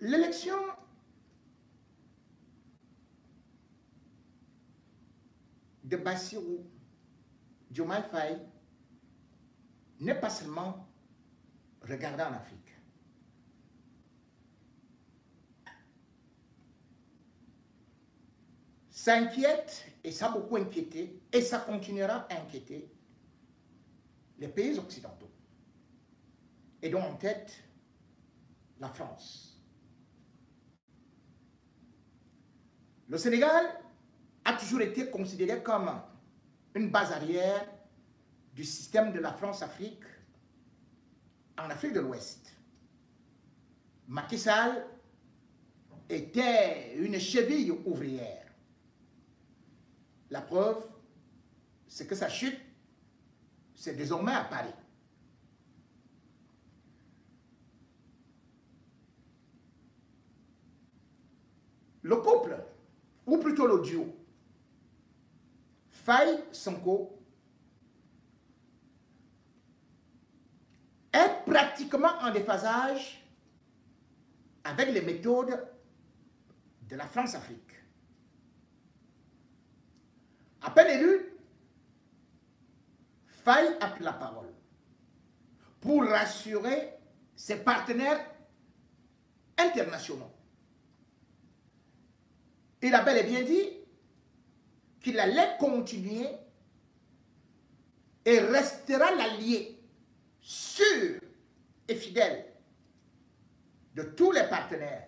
L'élection de Bassirou Diomaye Faye n'est pas seulement regardée en Afrique. Ça inquiète, et ça a beaucoup inquiété, et ça continuera à inquiéter les pays occidentaux, et dont en tête la France. Le Sénégal a toujours été considéré comme une base arrière du système de la France-Afrique en Afrique de l'Ouest. Macky Sall était une cheville ouvrière. La preuve, c'est que sa chute, c'est désormais à Paris. Le couple, ou plutôt le duo, Faye-Sonko, est pratiquement en déphasage avec les méthodes de la France-Afrique. À peine élu, Faye a pris la parole pour rassurer ses partenaires internationaux. Il a bel et bien dit qu'il allait continuer et restera l'allié sûr et fidèle de tous les partenaires,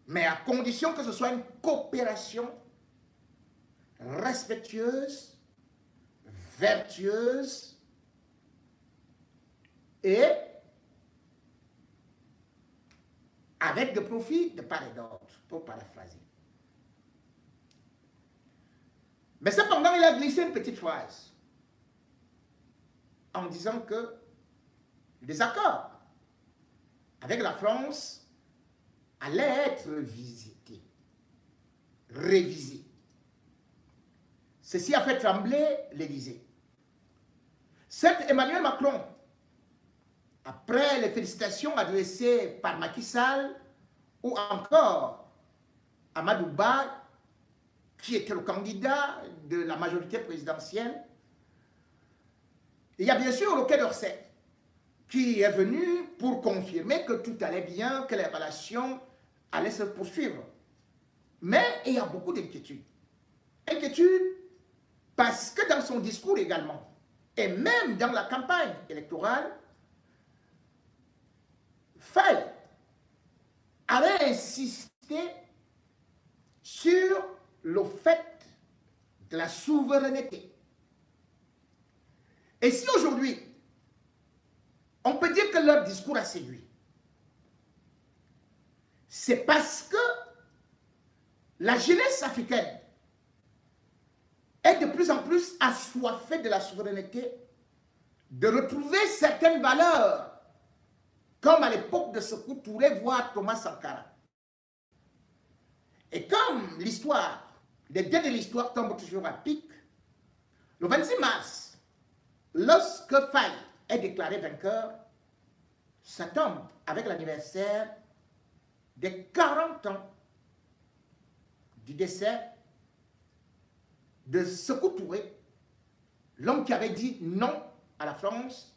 mais à condition que ce soit une coopération respectueuse, vertueuse et avec des profits de part et d'autre, pour paraphraser. Mais cependant, il a glissé une petite phrase en disant que les accords avec la France allaient être visités, révisés. Ceci a fait trembler l'Élysée. Certes, Emmanuel Macron, après les félicitations adressées par Macky Sall ou encore Amadou Ba, qui était le candidat de la majorité présidentielle, il y a bien sûr le Quai d'Orsay, qui est venu pour confirmer que tout allait bien, que les relations allaient se poursuivre. Mais il y a beaucoup d'inquiétudes. Inquiétudes parce que dans son discours également, et même dans la campagne électorale, Faye avait insisté sur le fait de la souveraineté. Et si aujourd'hui, on peut dire que leur discours a séduit, c'est parce que la jeunesse africaine est de plus en plus assoiffée de la souveraineté, de retrouver certaines valeurs, comme à l'époque de Sékou Touré, voire Thomas Sankara. Et comme l'histoire, les dés de l'histoire tombent toujours à pic, le 26 mars, lorsque Faye est déclaré vainqueur, ça tombe avec l'anniversaire des 40 ans du décès de Sékou Touré, l'homme qui avait dit non à la France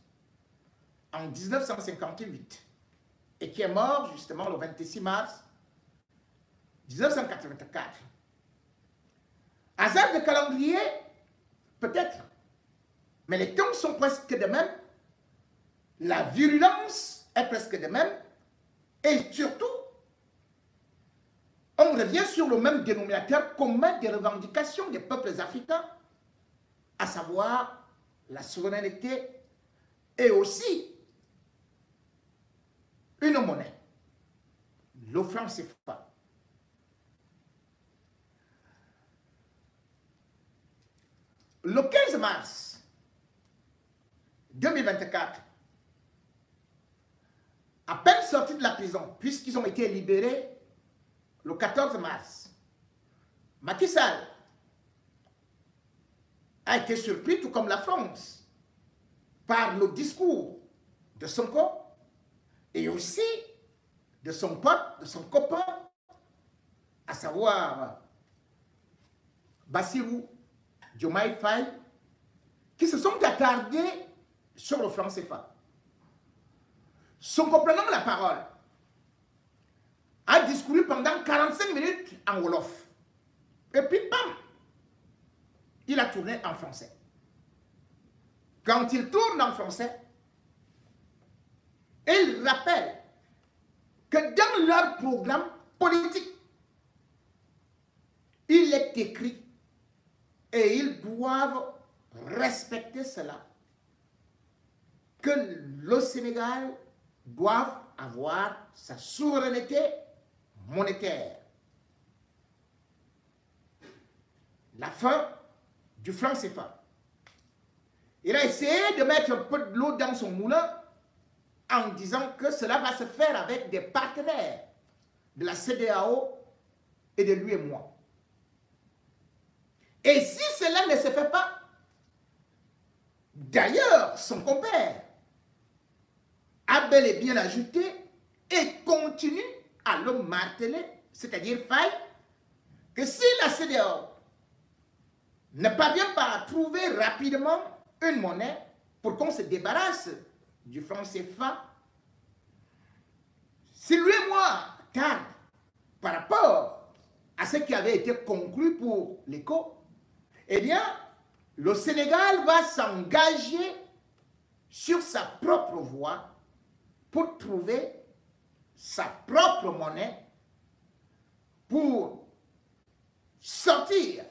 en 1958 et qui est mort justement le 26 mars 1984. Hasard de calendrier, peut-être, mais les temps sont presque de même, la virulence est presque de même, et surtout, on revient sur le même dénominateur commun des revendications des peuples africains, à savoir la souveraineté et aussi une monnaie, le franc CFA. Le 15 mars 2024, à peine sortis de la prison, puisqu'ils ont été libérés le 14 mars, Macky Sall a été surpris, tout comme la France, par le discours de Sonko et aussi de son pote, de son copain, à savoir Bassirou Diomaye Faye, qui se sont attardés sur le franc CFA. Son comprenant la parole a discouru pendant 45 minutes en Wolof. Et puis, bam, il a tourné en français. Quand il tourne en français, il rappelle que dans leur programme politique, il est écrit et ils doivent respecter cela, que le Sénégal doit avoir sa souveraineté monétaire. La fin du franc CFA. Il a essayé de mettre un peu de l'eau dans son moulin en disant que cela va se faire avec des partenaires de la CEDEAO et de lui et moi. Et si cela ne se fait pas, d'ailleurs, son compère a bel et bien ajouté et continue à le marteler, c'est-à-dire Faye, que si la CEDEAO ne parvient pas à trouver rapidement une monnaie pour qu'on se débarrasse du franc CFA, si lui et moi tardent par rapport à ce qui avait été conclu pour l'ECO, eh bien, le Sénégal va s'engager sur sa propre voie pour trouver sa propre monnaie pour sortir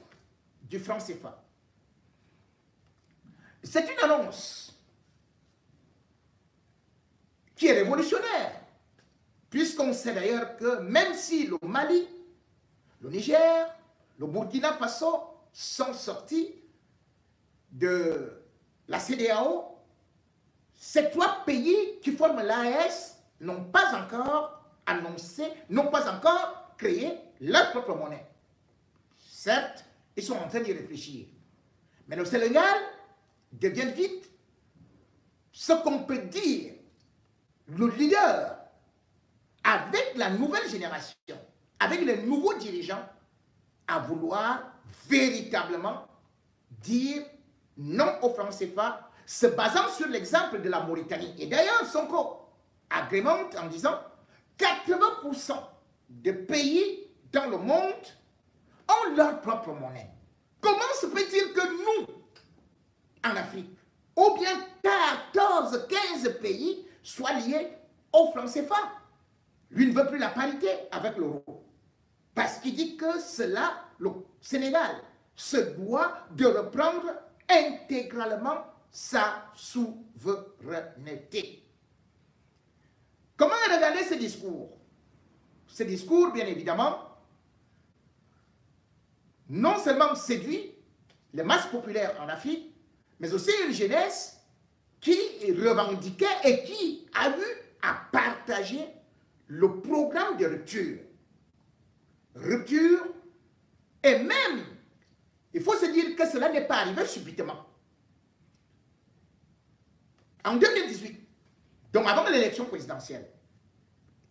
du franc CFA. C'est une annonce qui est révolutionnaire, puisqu'on sait d'ailleurs que même si le Mali, le Niger, le Burkina Faso sont sortis de la CEDEAO, ces trois pays qui forment l'AES n'ont pas encore annoncé, n'ont pas encore créé leur propre monnaie. Certes, ils sont en train d'y réfléchir. Mais le Sénégal devient vite ce qu'on peut dire le leader avec la nouvelle génération, avec les nouveaux dirigeants, à vouloir véritablement dire non au franc CFA, se basant sur l'exemple de la Mauritanie. Et d'ailleurs, Sonko agrémente en disant 80% des pays dans le monde ont leur propre monnaie. Comment se peut-il que nous, en Afrique, ou bien 14-15 pays soient liés au franc CFA? Lui ne veut plus la parité avec l'euro. Parce qu'il dit que cela, le Sénégal, se doit de reprendre intégralement sa souveraineté. Comment regarder ce discours? Ce discours, bien évidemment, non seulement séduit les masses populaires en Afrique, mais aussi une jeunesse qui revendiquait et qui a eu à partager le programme de rupture. Rupture, et même, il faut se dire que cela n'est pas arrivé subitement. En 2018, donc avant l'élection présidentielle,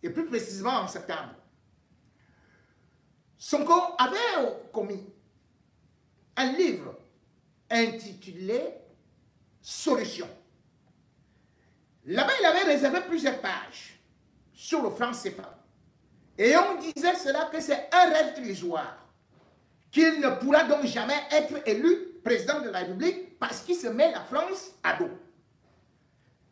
et plus précisément en septembre, Sonko avait commis un livre intitulé « Solution ». Là-bas, il avait réservé plusieurs pages sur le franc CFA. Et on disait cela que c'est un rêve illusoire, qu'il ne pourra donc jamais être élu président de la République parce qu'il se met la France à dos.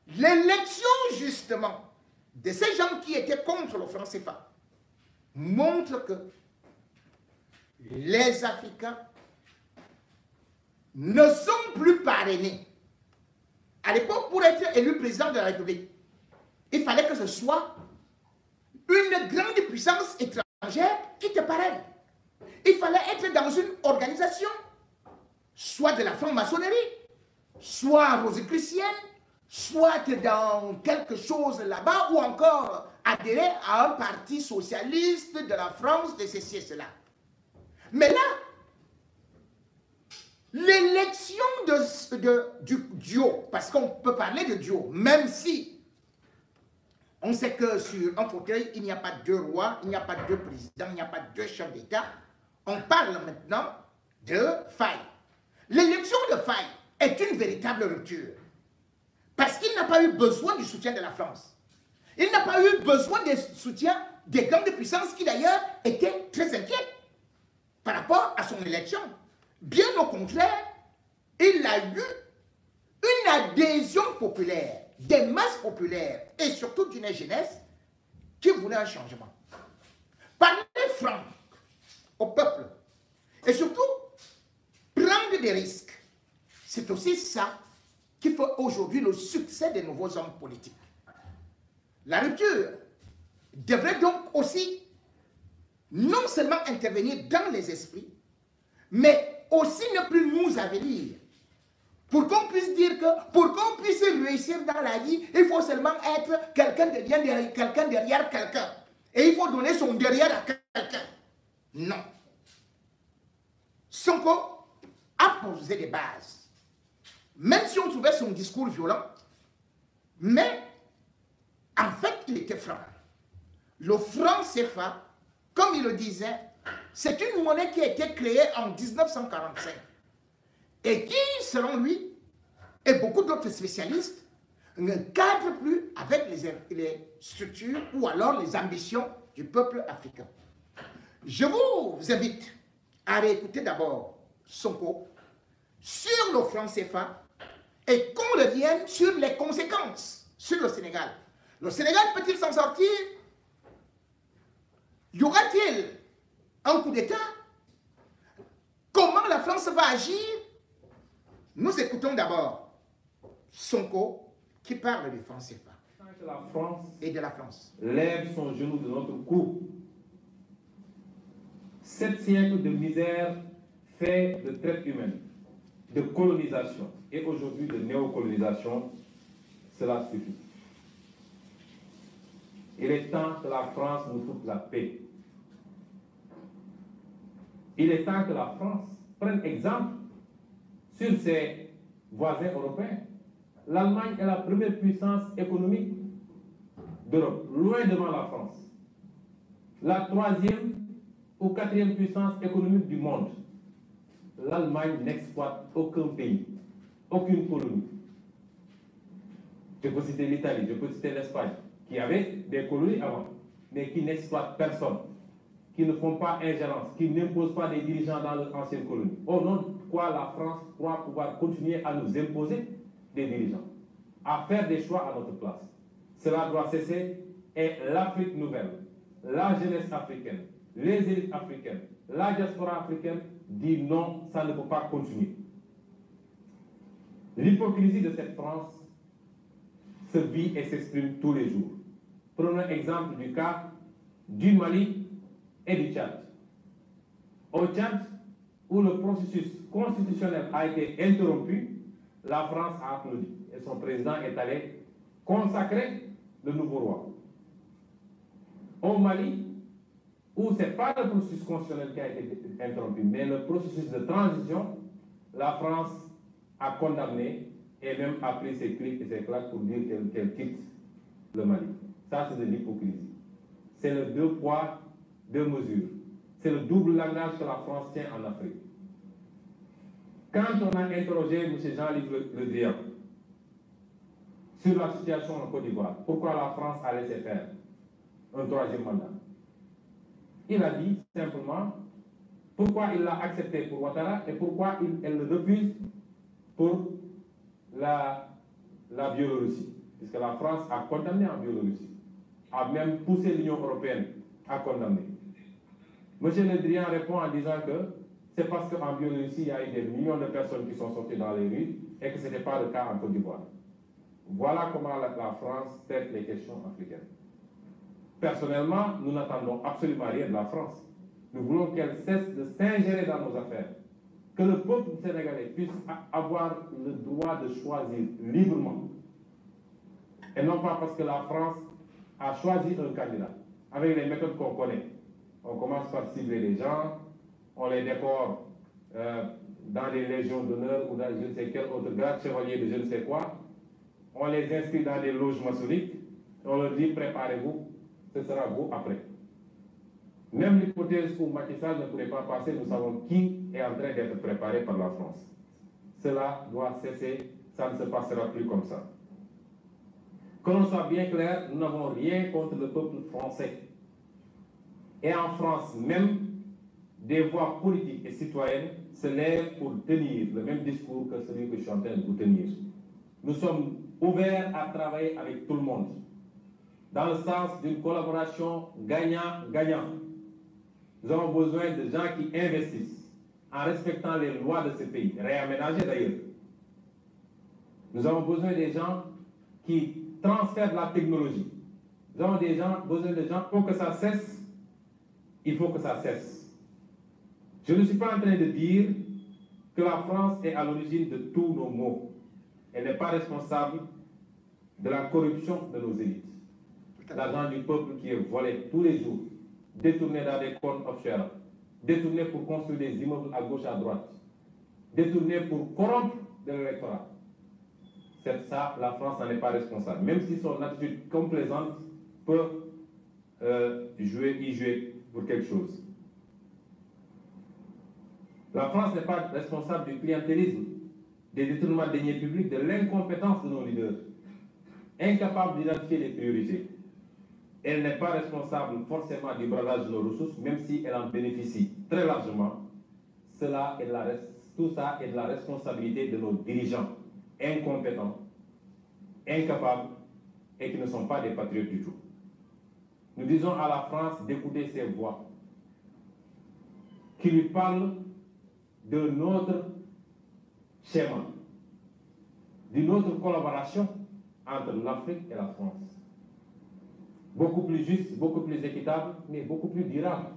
L'élection, justement, de ces gens qui étaient contre le franc CFA montre que les Africains ne sont plus parrainés. À l'époque, pour être élu président de la République, il fallait que ce soit une grande puissance étrangère qui te parraine. Il fallait être dans une organisation, soit de la franc-maçonnerie, soit rosicrucienne, soit dans quelque chose là-bas, ou encore adhérer à un parti socialiste de la France, de ceci et cela. Mais là, l'élection du duo, parce qu'on peut parler de duo, même si On sait que sur un fauteuil, il n'y a pas deux rois, il n'y a pas deux présidents, il n'y a pas deux chefs d'État. On parle maintenant de Faye. L'élection de Faye est une véritable rupture. Parce qu'il n'a pas eu besoin du soutien de la France. Il n'a pas eu besoin du soutien des grandes puissances qui d'ailleurs étaient très inquiètes par rapport à son élection. Bien au contraire, il a eu une adhésion populaire, des masses populaires et surtout d'une jeunesse qui voulait un changement. Parler franc au peuple et surtout prendre des risques, c'est aussi ça qui fait aujourd'hui le succès des nouveaux hommes politiques. La rupture devrait donc aussi non seulement intervenir dans les esprits, mais aussi ne plus nous avenir. Pour qu'on puisse dire que, pour qu'on puisse réussir dans la vie, il faut seulement être quelqu'un derrière quelqu'un. Et il faut donner son derrière à quelqu'un. Non. Sonko a posé des bases. Même si on trouvait son discours violent, mais en fait, il était franc. Le franc CFA, comme il le disait, c'est une monnaie qui a été créée en 1945 et qui, selon lui, et beaucoup d'autres spécialistes, ne cadre plus avec les structures ou alors les ambitions du peuple africain. Je vous invite à réécouter d'abord Sonko sur le franc CFA et qu'on revienne sur les conséquences sur le Sénégal. Le Sénégal peut-il s'en sortir? Y aura-t-il un coup d'État? Comment la France va agir? Nous écoutons d'abord Sonko qui parle du franc CFA et de la France. Lève son genou de notre cou. 7 siècles de misère fait de traite humaine, de colonisation et aujourd'hui de néocolonisation, cela suffit. Il est temps que la France nous foute la paix. Il est temps que la France prenne exemple sur ses voisins européens. L'Allemagne est la première puissance économique d'Europe, loin devant la France. La 3e ou 4e puissance économique du monde. L'Allemagne n'exploite aucun pays, aucune colonie. Je peux citer l'Italie, je peux citer l'Espagne, qui avait des colonies avant, mais qui n'exploitent personne, qui ne font pas ingérence, qui n'imposent pas des dirigeants dans leur ancienne colonie. Au nom de quoi la France croit pouvoir continuer à nous imposer des dirigeants, à faire des choix à notre place. Cela doit cesser et l'Afrique nouvelle, la jeunesse africaine, les élites africaines, la diaspora africaine dit non, ça ne peut pas continuer. L'hypocrisie de cette France se vit et s'exprime tous les jours. Prenons l'exemple du cas du Mali et du Tchad. Au Tchad, où le processus constitutionnel a été interrompu, la France a applaudi et son président est allé consacrer le nouveau roi. Au Mali, où ce n'est pas le processus constitutionnel qui a été interrompu, mais le processus de transition, la France a condamné et même a pris ses clics et ses claques pour dire qu'elle quitte le Mali. Ça, c'est de l'hypocrisie. C'est le 2 poids, 2 mesures. C'est le double langage que la France tient en Afrique. Quand on a interrogé M. Jean-Yves Le Drian sur la situation en Côte d'Ivoire, pourquoi la France a laissé faire un 3e mandat, il a dit simplement pourquoi il l'a accepté pour Ouattara et pourquoi elle le refuse pour la Biélorussie. Puisque la France a condamné en Biélorussie, a même poussé l'Union européenne à condamner. M. Le Drian répond en disant que c'est parce qu'en Biélorussie, il y a eu des millions de personnes qui sont sorties dans les rues et que ce n'était pas le cas en Côte d'Ivoire. Voilà comment la France traite les questions africaines. Personnellement, nous n'attendons absolument rien de la France. Nous voulons qu'elle cesse de s'ingérer dans nos affaires. Que le peuple sénégalais puisse avoir le droit de choisir librement. Et non pas parce que la France a choisi un candidat, avec les méthodes qu'on connaît. On commence par cibler les gens, on les décore dans les légions d'honneur ou dans je ne sais quel autre grade chevalier de je ne sais quoi. On les inscrit dans des loges maçonniques On leur dit préparez-vous, ce sera vous après. Même l'hypothèse où Macky Sall ne pourrait pas passer, nous savons qui est en train d'être préparé par la France. Cela doit cesser, ça ne se passera plus comme ça. Que l'on soit bien clair, nous n'avons rien contre le peuple français. Et en France même, des voix politiques et citoyennes se lèvent pour tenir le même discours que celui que je suis en train de vous tenir. Nous sommes ouverts à travailler avec tout le monde, dans le sens d'une collaboration gagnant-gagnant. Nous avons besoin de gens qui investissent en respectant les lois de ce pays, réaménagées d'ailleurs. Nous avons besoin des gens qui transfèrent de la technologie. Nous avons besoin de gens pour que ça cesse. Il faut que ça cesse. Je ne suis pas en train de dire que la France est à l'origine de tous nos maux. Elle n'est pas responsable de la corruption de nos élites. L'argent du peuple qui est volé tous les jours, détourné dans des comptes offshore, détourné pour construire des immeubles à gauche, à droite, détourné pour corrompre de l'électorat. C'est ça, la France n'en est pas responsable. Même si son attitude complaisante peut y jouer pour quelque chose. La France n'est pas responsable du clientélisme, des détournements de deniers publics, de l'incompétence de nos leaders, incapables d'identifier les priorités. Elle n'est pas responsable forcément du bradage de nos ressources, même si elle en bénéficie très largement. Tout ça est de la responsabilité de nos dirigeants incompétents, incapables et qui ne sont pas des patriotes du tout. Nous disons à la France d'écouter ces voix qui lui parlent de notre schéma, d'une autre collaboration entre l'Afrique et la France. Beaucoup plus juste, beaucoup plus équitable, mais beaucoup plus durable.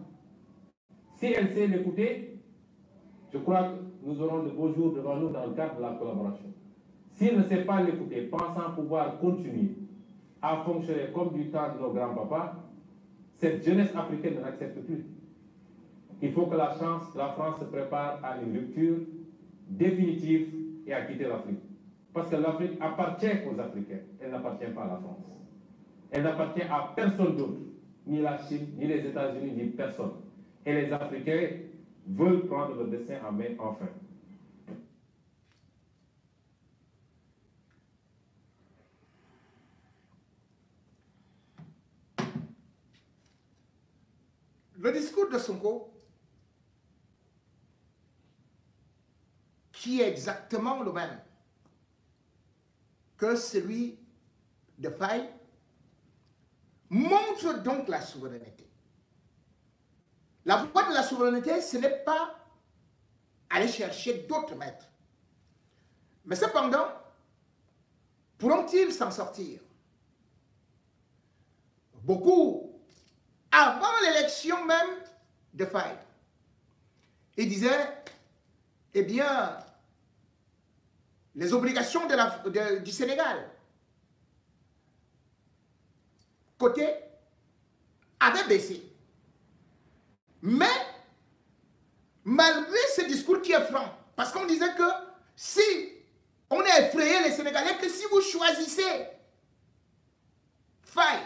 Si elle sait l'écouter, je crois que nous aurons de beaux jours devant nous dans le cadre de la collaboration. S'il ne sait pas l'écouter, pensant pouvoir continuer à fonctionner comme du temps de nos grands-papas, cette jeunesse africaine ne l'accepte plus. Il faut que la France se prépare à une rupture définitive et à quitter l'Afrique. Parce que l'Afrique appartient aux Africains, elle n'appartient pas à la France. Elle n'appartient à personne d'autre, ni la Chine, ni les États-Unis, ni personne. Et les Africains veulent prendre le destin en main enfin. Le discours de Sonko, qui est exactement le même que celui de Faye, montre donc la souveraineté. La voie de la souveraineté, ce n'est pas aller chercher d'autres maîtres. Mais cependant, pourront-ils s'en sortir? Beaucoup, avant l'élection même de Faye, ils disaient, eh bien, les obligations du Sénégal, côté, avaient baissé. Mais, malgré ce discours qui est franc, parce qu'on disait que si on a effrayé les Sénégalais, que si vous choisissez Faye,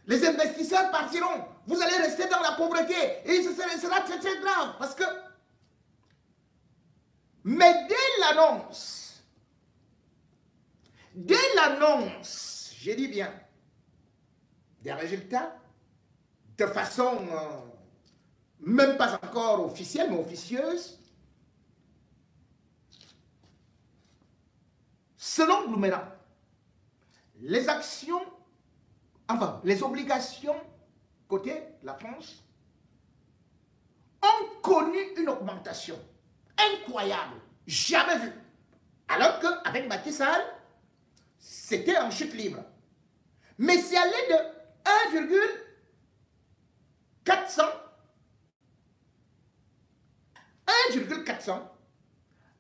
les investisseurs partiront, vous allez rester dans la pauvreté, et ce sera très très grave, parce que, mais dès l'annonce, j'ai dit bien, des résultats, de façon même pas encore officielle, mais officieuse, selon Blouméran, les actions, enfin, les obligations côté la France ont connu une augmentation incroyable, jamais vue. Alors qu'avec Macky Sall, c'était en chute libre. Mais c'est allé de 1,400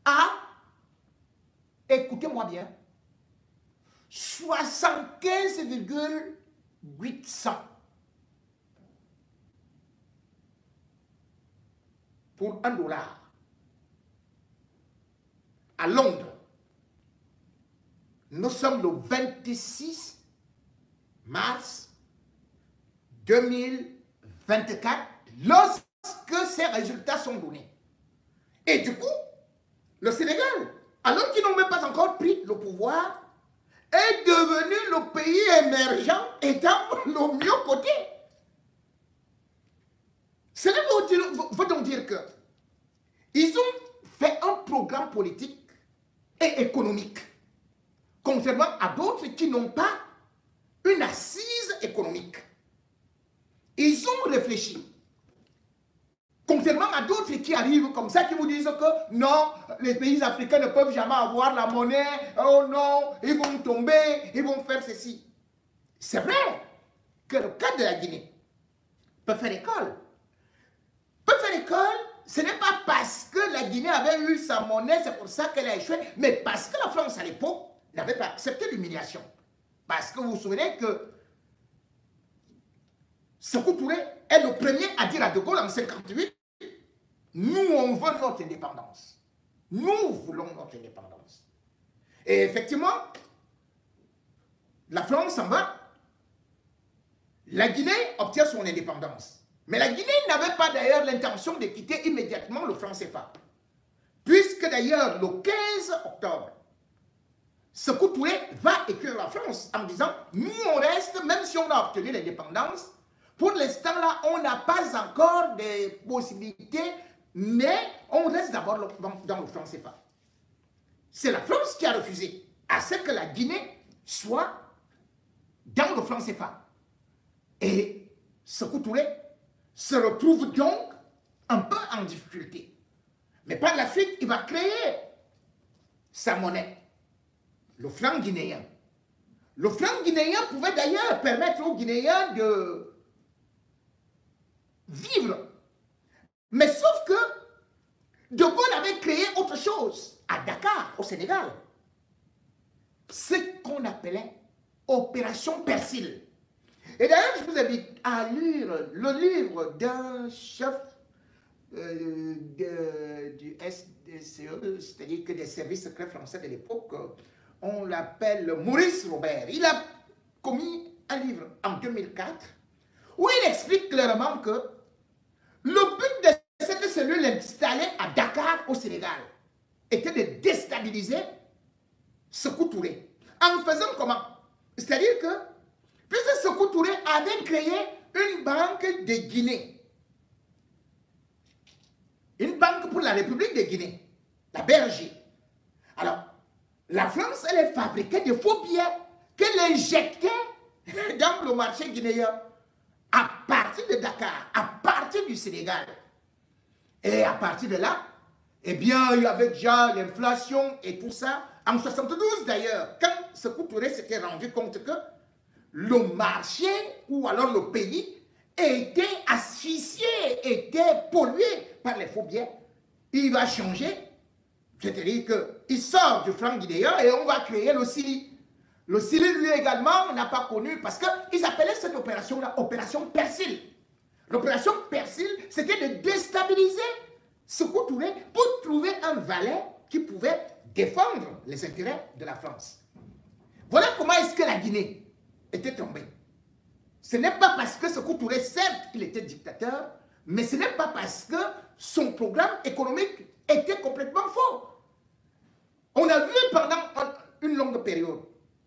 à, écoutez-moi bien, 75,800 pour $1. À Londres, nous sommes le 26 mars 2024, lorsque ces résultats sont donnés. Et du coup, le Sénégal, alors qu'ils n'ont même pas encore pris le pouvoir, est devenu le pays émergent étant le mieux coté. Cela veut donc dire que ils ont fait un programme politique et économique, contrairement à d'autres qui n'ont pas une assise économique. Ils ont réfléchi. Contrairement à d'autres qui arrivent comme ça, qui vous disent que non, les pays africains ne peuvent jamais avoir la monnaie, oh non, ils vont tomber, ils vont faire ceci. C'est vrai que le cas de la Guinée peut faire école. Peut faire école, ce n'est pas parce que la Guinée avait eu sa monnaie, c'est pour ça qu'elle a échoué, mais parce que la France à l'époque n'avait pas accepté l'humiliation. Parce que vous vous souvenez que Sékou Touré est le premier à dire à De Gaulle en 1958, nous on veut notre indépendance. Nous voulons notre indépendance. Et effectivement, la France s'en va. La Guinée obtient son indépendance. Mais la Guinée n'avait pas d'ailleurs l'intention de quitter immédiatement le franc CFA. Puisque d'ailleurs, le 15 octobre, Sékou Touré va écrire à la France en disant « Nous, on reste, même si on a obtenu l'indépendance, pour l'instant là, on n'a pas encore de possibilités, mais on reste d'abord dans le franc CFA. » C'est la France qui a refusé à ce que la Guinée soit dans le franc CFA. Et Sékou Touré se retrouve donc un peu en difficulté. Mais par la suite, il va créer sa monnaie, le franc guinéen. Le franc guinéen pouvait d'ailleurs permettre aux Guinéens de vivre. Mais sauf que De Gaulle avait créé autre chose à Dakar, au Sénégal. Ce qu'on appelait Opération Persil. Et d'ailleurs, je vous invite à lire le livre d'un chef du SDCE, c'est-à-dire que des services secrets français de l'époque. On l'appelle Maurice Robert. Il a commis un livre en 2004 où il explique clairement que le but de cette cellule installée à Dakar, au Sénégal, était de déstabiliser Sékou Touré. En faisant comment? C'est-à-dire que puisque Sékou Touré avait créé une banque de Guinée, une banque pour la République de Guinée, la BRG. Alors, la France, elle fabriquait des faux billets qu'elle injectait dans le marché guinéen à partir de Dakar, à partir du Sénégal. Et à partir de là, eh bien, il y avait déjà l'inflation et tout ça. En 1972 d'ailleurs, quand Sékou Touré s'était rendu compte que le marché ou alors le pays était asphyxié, était pollué par les faux billets, il va changer. C'est-à-dire qu'il sort du franc guinéen et on va créer le CILI. Le CILI, lui également, n'a pas connu parce qu'ils appelaient cette opération-là opération Persil. L'opération Persil, c'était de déstabiliser Sékou Touré pour trouver un valet qui pouvait défendre les intérêts de la France. Voilà comment est-ce que la Guinée était tombée. Ce n'est pas parce que Sékou Touré, certes, il était dictateur, mais ce n'est pas parce que son programme économique était complètement faux. On a vu pendant une longue période,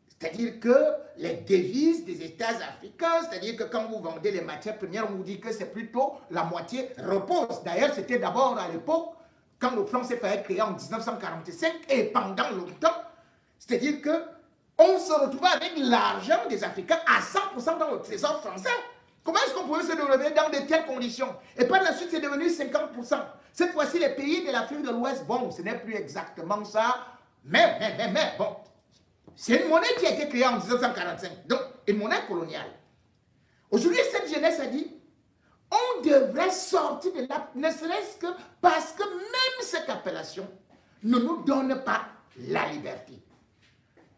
c'est-à-dire que les devises des États africains, c'est-à-dire que quand vous vendez les matières premières, on vous dit que c'est plutôt la moitié repose. D'ailleurs, c'était d'abord à l'époque, quand le franc CFA est créé en 1945, et pendant longtemps, c'est-à-dire que on se retrouvait avec l'argent des Africains à 100% dans le trésor français. Comment est-ce qu'on pouvait se développer dans de telles conditions? Et par la suite, c'est devenu 50%. Cette fois-ci, les pays de l'Afrique de l'Ouest, bon, ce n'est plus exactement ça, mais, bon, c'est une monnaie qui a été créée en 1945, donc une monnaie coloniale. Aujourd'hui, cette jeunesse a dit, on devrait sortir de là, ne serait-ce que parce que même cette appellation ne nous donne pas la liberté.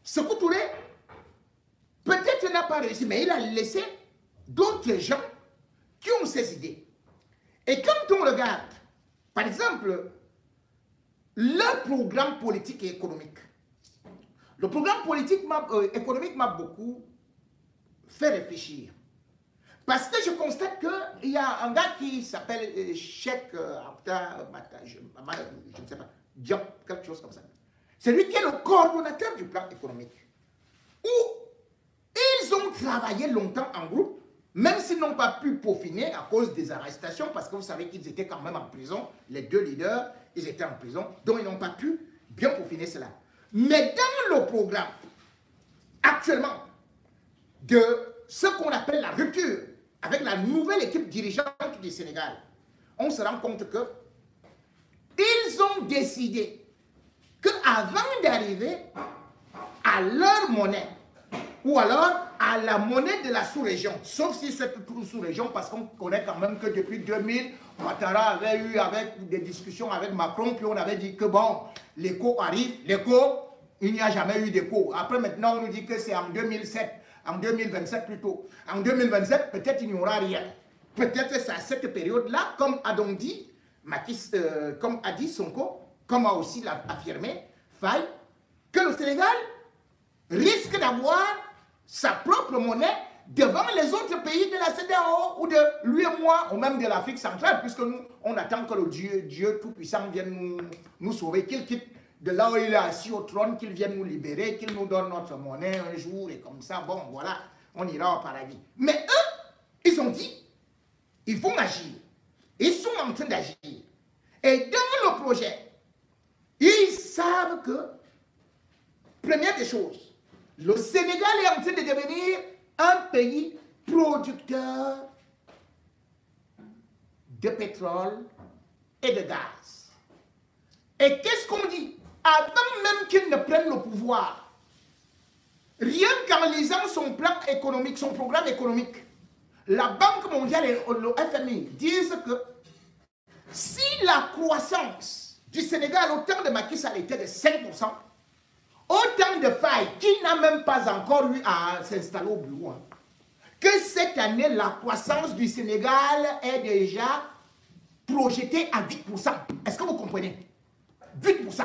Sékou Touré, peut-être n'a pas réussi, mais il a laissé d'autres gens qui ont ces idées. Et quand on regarde, par exemple, leur programme politique et économique, le programme politique économique m'a beaucoup fait réfléchir. Parce que je constate qu'il y a un gars qui s'appelle Cheikh je ne sais pas, Diop, quelque chose comme ça. C'est lui qui est le coordonnateur du plan économique. Où ils ont travaillé longtemps en groupe, même s'ils n'ont pas pu peaufiner à cause des arrestations, parce que vous savez qu'ils étaient quand même en prison, les deux leaders, ils étaient en prison, donc ils n'ont pas pu bien peaufiner cela. Mais dans le programme, actuellement, de ce qu'on appelle la rupture, avec la nouvelle équipe dirigeante du Sénégal, on se rend compte que ils ont décidé qu'avant d'arriver à leur monnaie, ou alors à la monnaie de la sous-région, sauf si c'est une sous-région, parce qu'on connaît quand même que depuis 2000, Ouattara avait eu avec des discussions avec Macron, puis on avait dit que bon, l'écho arrive, l'écho, il n'y a jamais eu d'écho. Après maintenant, on nous dit que c'est en 2007, en 2027 plutôt. En 2027, peut-être il n'y aura rien. Peut-être c'est à cette période-là, comme a donc dit, comme a dit Sonko, comme a aussi affirmé Faye, que le Sénégal risque d'avoir sa propre monnaie devant les autres pays de la CEDEAO ou de l'UEMOA ou même de l'Afrique centrale, puisque nous, on attend que le Dieu Tout-Puissant vienne nous sauver, qu'il quitte de là où il est assis au trône, qu'il vienne nous libérer, qu'il nous donne notre monnaie un jour, et comme ça, bon, voilà, on ira au paradis. Mais eux, ils ont dit, ils vont agir. Ils sont en train d'agir. Et dans le projet, ils savent que, première des choses, le Sénégal est en train de devenir un pays producteur de pétrole et de gaz. Et qu'est-ce qu'on dit? Avant même qu'ils ne prennent le pouvoir, rien qu'en lisant son plan économique, son programme économique, la Banque mondiale et le FMI disent que si la croissance du Sénégal au temps de Macky Sall était de 5%, autant de Faye qui n'a même pas encore eu à s'installer au bureau, hein, que cette année, la croissance du Sénégal est déjà projetée à 8%. Est-ce que vous comprenez? 8%.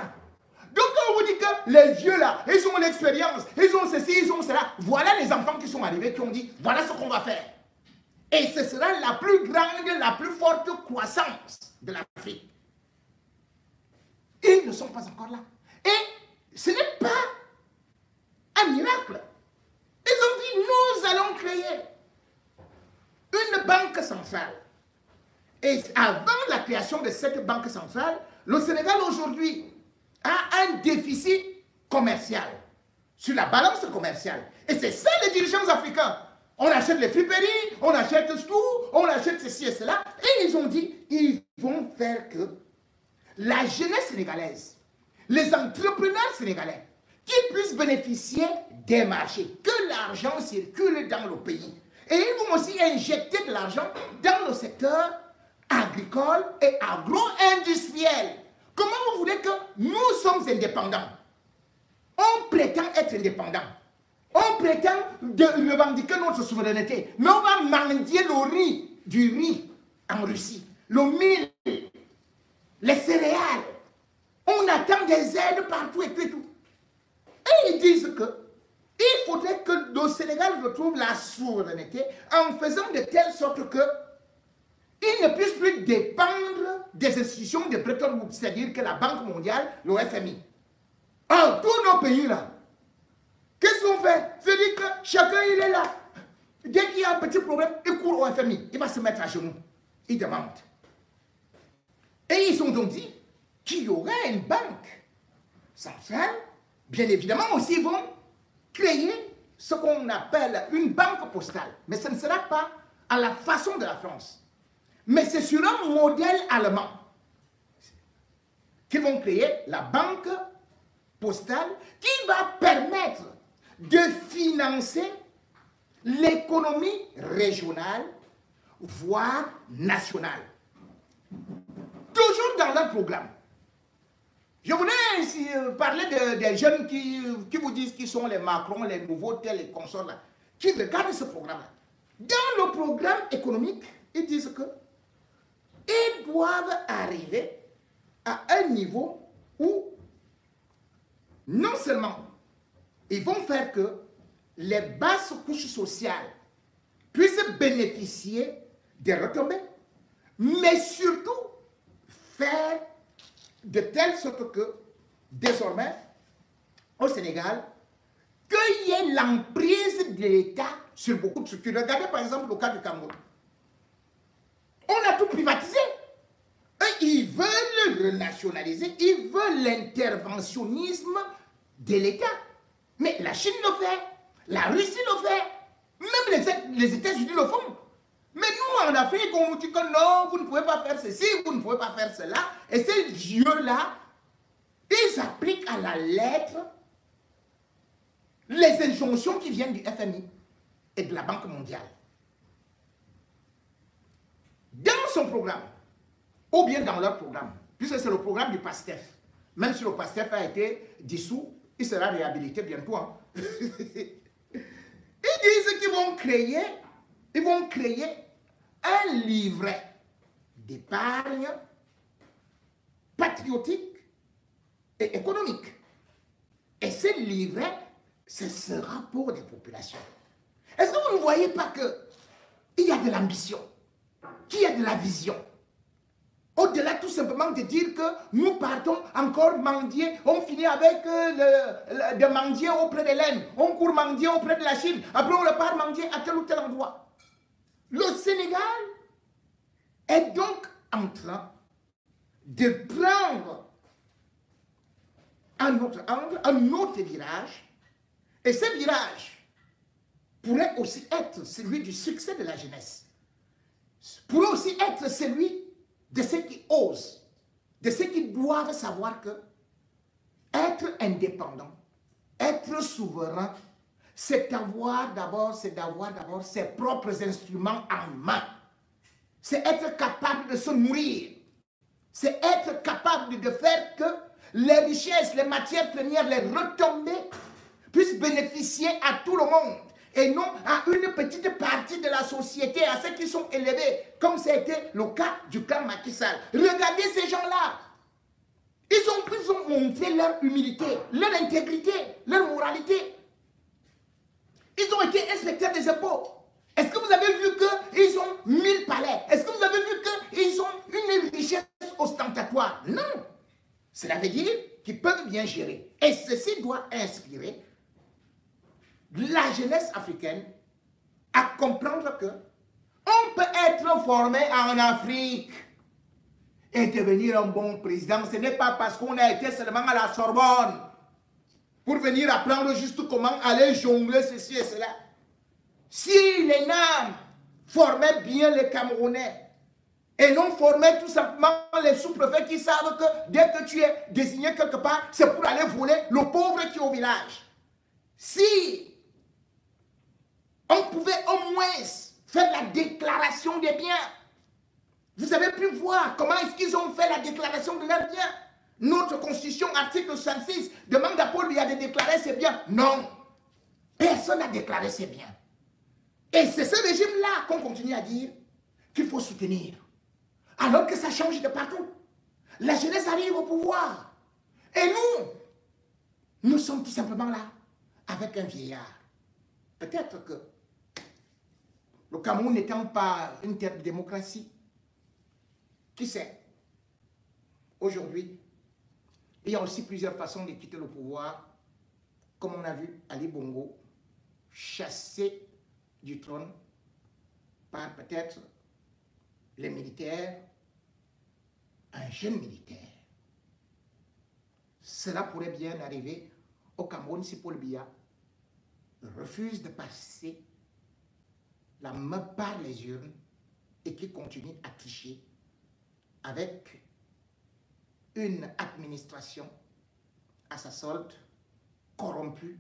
Donc quand on vous dit que les vieux là, ils ont l'expérience, ils ont ceci, ils ont cela, voilà les enfants qui sont arrivés, qui ont dit, voilà ce qu'on va faire. Et ce sera la plus grande, la plus forte croissance de l'Afrique. Ils ne sont pas encore là. Et ce n'est pas un miracle. Ils ont dit, nous allons créer une banque centrale. Et avant la création de cette banque centrale, le Sénégal aujourd'hui a un déficit commercial sur la balance commerciale. Et c'est ça les dirigeants africains. On achète les friperies, on achète tout, on achète ceci et cela. Et ils ont dit, ils vont faire que la jeunesse sénégalaise, les entrepreneurs sénégalais, qui puissent bénéficier des marchés, que l'argent circule dans le pays. Et ils vont aussi injecter de l'argent dans le secteur agricole et agro-industriel. Comment vous voulez que nous sommes indépendants? On prétend être indépendant. On prétend de revendiquer notre souveraineté. Mais on va mendier le riz, du riz en Russie, le mil, les céréales. On attend des aides partout et tout et tout. Et ils disent que il faudrait que le Sénégal retrouve la souveraineté en faisant de telle sorte que il ne puisse plus dépendre des institutions de Bretton Woods, c'est-à-dire que la Banque mondiale, le FMI. Or, tous nos pays là, qu'est-ce qu'on fait? C'est-à-dire que chacun il est là. Dès qu'il y a un petit problème, il court au FMI. Il va se mettre à genoux. Il demande. Et ils ont donc dit qu'il y aurait une banque centrale. Bien évidemment aussi, ils vont créer ce qu'on appelle une banque postale. Mais ce ne sera pas à la façon de la France. Mais c'est sur un modèle allemand qu'ils vont créer la banque postale qui va permettre de financer l'économie régionale, voire nationale. Toujours dans leur programme. Je voulais ici parler des jeunes qui vous disent qu'ils sont les Macron, les nouveaux tels et consorts là, qui regardent ce programme-là. Dans le programme économique, ils disent que ils doivent arriver à un niveau où non seulement ils vont faire que les basses couches sociales puisse bénéficier des retombées, mais surtout faire de telle sorte que désormais, au Sénégal, qu'il y ait l'emprise de l'État sur beaucoup de structures. Regardez par exemple le cas du Cameroun. On a tout privatisé. Et ils veulent renationaliser, ils veulent l'interventionnisme de l'État. Mais la Chine le fait, la Russie le fait, même les États-Unis le font. Mais nous, en Afrique, on nous dit que non, vous ne pouvez pas faire ceci, vous ne pouvez pas faire cela. Et ces dieux-là, ils appliquent à la lettre les injonctions qui viennent du FMI et de la Banque mondiale. Dans son programme, ou bien dans leur programme, puisque c'est le programme du PASTEF, même si le PASTEF a été dissous, il sera réhabilité bientôt. Hein. Ils disent qu'ils vont créer un livret d'épargne patriotique et économique. Et ce livret, ce sera pour des populations. Est-ce que vous ne voyez pas qu'il y a de l'ambition, qu'il y a de la vision? Au-delà tout simplement de dire que nous partons encore mendier, on finit avec de mendier auprès de l'Inde, on court mendier auprès de la Chine, après on repart mendier à tel ou tel endroit. Le Sénégal est donc en train de prendre un autre angle, un autre virage, et ce virage pourrait aussi être celui du succès de la jeunesse, pourrait aussi être celui de ceux qui osent, de ceux qui doivent savoir que être indépendant, être souverain, c'est d'avoir d'abord ses propres instruments en main. C'est être capable de se nourrir. C'est être capable de faire que les richesses, les matières premières, les retombées puissent bénéficier à tout le monde et non à une petite partie de la société, à ceux qui sont élevés, comme c'était le cas du clan Macky Sall. Regardez ces gens-là. Ils ont montré leur humilité, leur intégrité, leur moralité. Ils ont été inspecteurs des impôts. Est-ce que vous avez vu qu'ils ont 1000 palais? Est-ce que vous avez vu qu'ils ont une richesse ostentatoire? Non. Cela veut dire qu'ils peuvent bien gérer. Et ceci doit inspirer la jeunesse africaine à comprendre que on peut être formé en Afrique et devenir un bon président. Ce n'est pas parce qu'on a été seulement à la Sorbonne pour venir apprendre juste comment aller jongler ceci et cela. Si les NAM formaient bien les Camerounais et non formaient tout simplement les sous-préfets qui savent que dès que tu es désigné quelque part, c'est pour aller voler le pauvre qui est au village. Si on pouvait au moins faire la déclaration des biens, vous avez pu voir comment est-ce qu'ils ont fait la déclaration de leurs biens. Notre constitution, article 66, demande à Paul Biya de déclarer ses biens. Non, personne n'a déclaré ses biens. Et c'est ce régime-là qu'on continue à dire qu'il faut soutenir. Alors que ça change de partout. La jeunesse arrive au pouvoir. Et nous sommes tout simplement là, avec un vieillard. Peut-être que le Cameroun n'étant pas une terre de démocratie, qui sait? Aujourd'hui, il y a aussi plusieurs façons de quitter le pouvoir, comme on a vu Ali Bongo chassé du trône par peut-être les militaires, un jeune militaire. Cela pourrait bien arriver au Cameroun si Paul Biya refuse de passer la main par les urnes et qui continue à tricher avec une administration à sa solde corrompue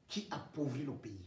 qui appauvrit le pays.